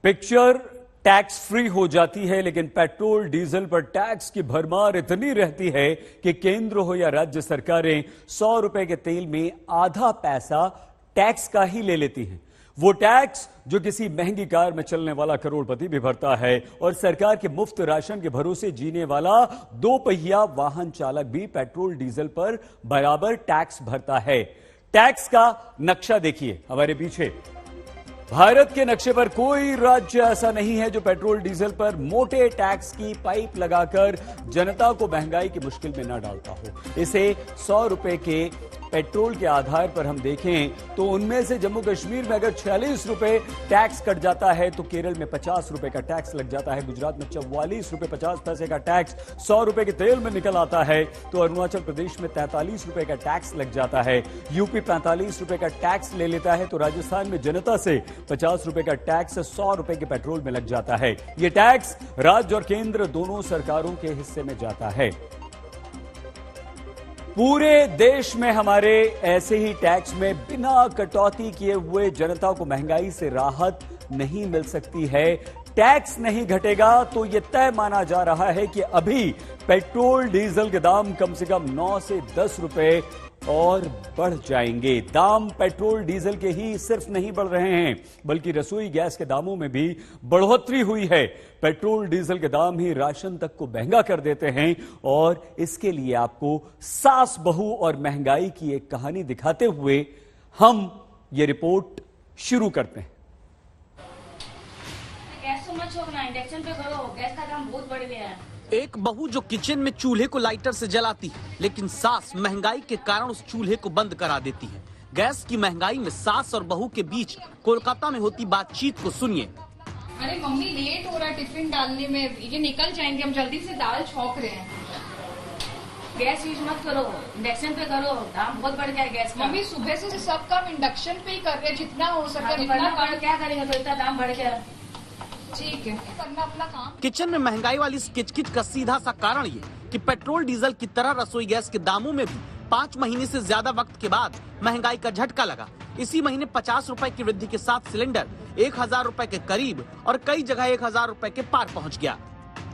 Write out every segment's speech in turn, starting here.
Picture tax free हो जाती है, लेकिन पेट्रोल डीजल पर टैक्स की भरमार इतनी रहती है कि केंद्र हो या राज्य सरकारें 100 रुपए के तेल में आधा पैसा टैक्स का ही ले लेती हैं। वो टैक्स जो किसी महंगी कार में चलने वाला करोड़पति भी भरता है और सरकार के मुफ्त राशन के भरोसे जीने वाला दो पहिया वाहन चालक भी पेट्रोल डीजल पर बराबर टैक्स भरता है। टैक्स का नक्शा देखिए हमारे पीछे। भारत के नक्शे पर कोई राज्य ऐसा नहीं है जो पेट्रोल डीजल पर मोटे टैक्स की पाइप लगाकर जनता को महंगाई की मुश्किल में न डालता हो। इसे 100 रुपए के पेट्रोल के आधार पर हम देखें तो उनमें से जम्मू कश्मीर में अगर 46 रुपए टैक्स कट जाता है तो केरल में 50 रुपए का टैक्स लग जाता है, गुजरात में 44 रुपए 50 पैसे का टैक्स 100 रुपए के तेल में निकल आता है, तो अरुणाचल प्रदेश में 43 रुपए का टैक्स लग जाता है, यूपी 45 रुपए का टैक्स ले लेता है, तो राजस्थान में जनता से 50 रुपए का टैक्स 100 रुपए के पेट्रोल में लग जाता है। यह टैक्स राज्य और केंद्र दोनों सरकारों के हिस्से में जाता है। पूरे देश में हमारे ऐसे ही टैक्स में बिना कटौती किए हुए जनता को महंगाई से राहत नहीं मिल सकती है। टैक्स नहीं घटेगा तो यह तय माना जा रहा है कि अभी पेट्रोल डीजल के दाम कम से कम 9 से 10 रुपए और बढ़ जाएंगे। दाम पेट्रोल डीजल के ही सिर्फ नहीं बढ़ रहे हैं बल्कि रसोई गैस के दामों में भी बढ़ोतरी हुई है। पेट्रोल डीजल के दाम ही राशन तक को महंगा कर देते हैं और इसके लिए आपको सास बहू और महंगाई की एक कहानी दिखाते हुए हम ये रिपोर्ट शुरू करते हैं। गैस तो मत छोड़ना, इंडक्शन पे करो, गैस का दाम बहुत बढ़ गया है। एक बहू जो किचन में चूल्हे को लाइटर से जलाती है, लेकिन सास महंगाई के कारण उस चूल्हे को बंद करा देती है। गैस की महंगाई में सास और बहू के बीच कोलकाता में होती बातचीत को सुनिए। अरे मम्मी लेट हो रहा है टिफिन डालने में, ये निकल जाएंगे, हम जल्दी से दाल छौंक रहे हैं। गैस यूज मत करो, इंडक्शन पे करो, दाम बहुत बढ़ गया है गैस का। मम्मी सुबह से सब काम इंडक्शन पे ही कर रहे हैं, जितना हो सके क्या करेंगे, तो इतना दाम बढ़ गया। ठीक है, करना अपना काम। किचन में महंगाई वाली इस किचकिच का सीधा सा कारण ये कि पेट्रोल डीजल की तरह रसोई गैस के दामों में भी 5 महीने से ज्यादा वक्त के बाद महंगाई का झटका लगा। इसी महीने 50 रुपए की वृद्धि के साथ सिलेंडर 1000 रुपए के करीब और कई जगह 1000 रुपए के पार पहुंच गया।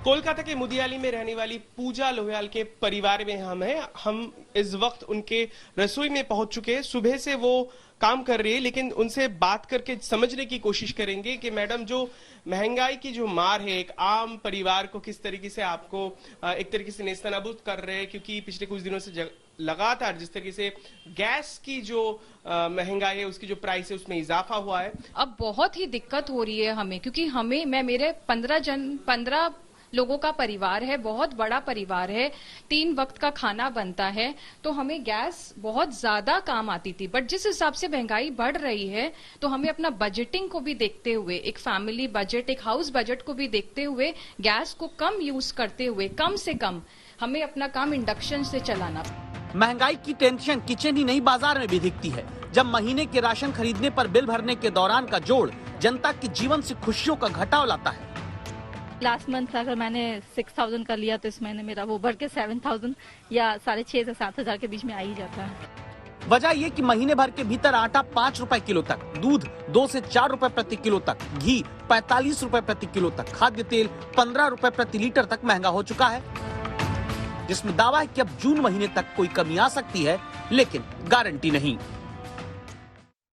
कोलकाता के मुदियाली में रहने वाली पूजा लोहियाल के परिवार में हम इस वक्त उनके रसोई में पहुंच चुके हैं। सुबह से वो काम कर रही है, लेकिन उनसे बात करके समझने की कोशिश करेंगे कि मैडम जो महंगाई की जो मार है एक आम परिवार को किस तरीके से आपको एक तरीके से नेस्तनाबूद कर रहे हैं, क्योंकि पिछले कुछ दिनों से लगातार जिस तरीके से गैस की जो महंगाई है उसकी जो प्राइस है उसमें इजाफा हुआ है। अब बहुत ही दिक्कत हो रही है हमें, क्योंकि मैं मेरे 15 लोगों का परिवार है, बहुत बड़ा परिवार है, 3 वक्त का खाना बनता है, तो हमें गैस बहुत ज्यादा काम आती थी। बट जिस हिसाब से महंगाई बढ़ रही है तो हमें अपना बजटिंग को भी देखते हुए, एक फैमिली बजट, एक हाउस बजट को भी देखते हुए गैस को कम यूज करते हुए कम से कम हमें अपना काम इंडक्शन से चलाना। महंगाई की टेंशन किचन ही नहीं बाजार में भी दिखती है। जब महीने के राशन खरीदने पर बिल भरने के दौरान का जोड़ जनता के जीवन से खुशियों का घटाव लाता है। लास्ट मंथ अगर मैंने 6000 का लिया तो इस महीने मेरा वो बढ़ के 7000 या 6,500 से 7,000 के बीच में आ ही जाता है। वजह ये कि महीने भर के भीतर आटा 5 रुपए किलो तक, दूध 2 से 4 रुपए प्रति किलो तक, घी 45 रुपए प्रति किलो तक, खाद्य तेल 15 रुपए प्रति लीटर तक महंगा हो चुका है, जिसमें दावा है कि अब जून महीने तक कोई कमी आ सकती है, लेकिन गारंटी नहीं।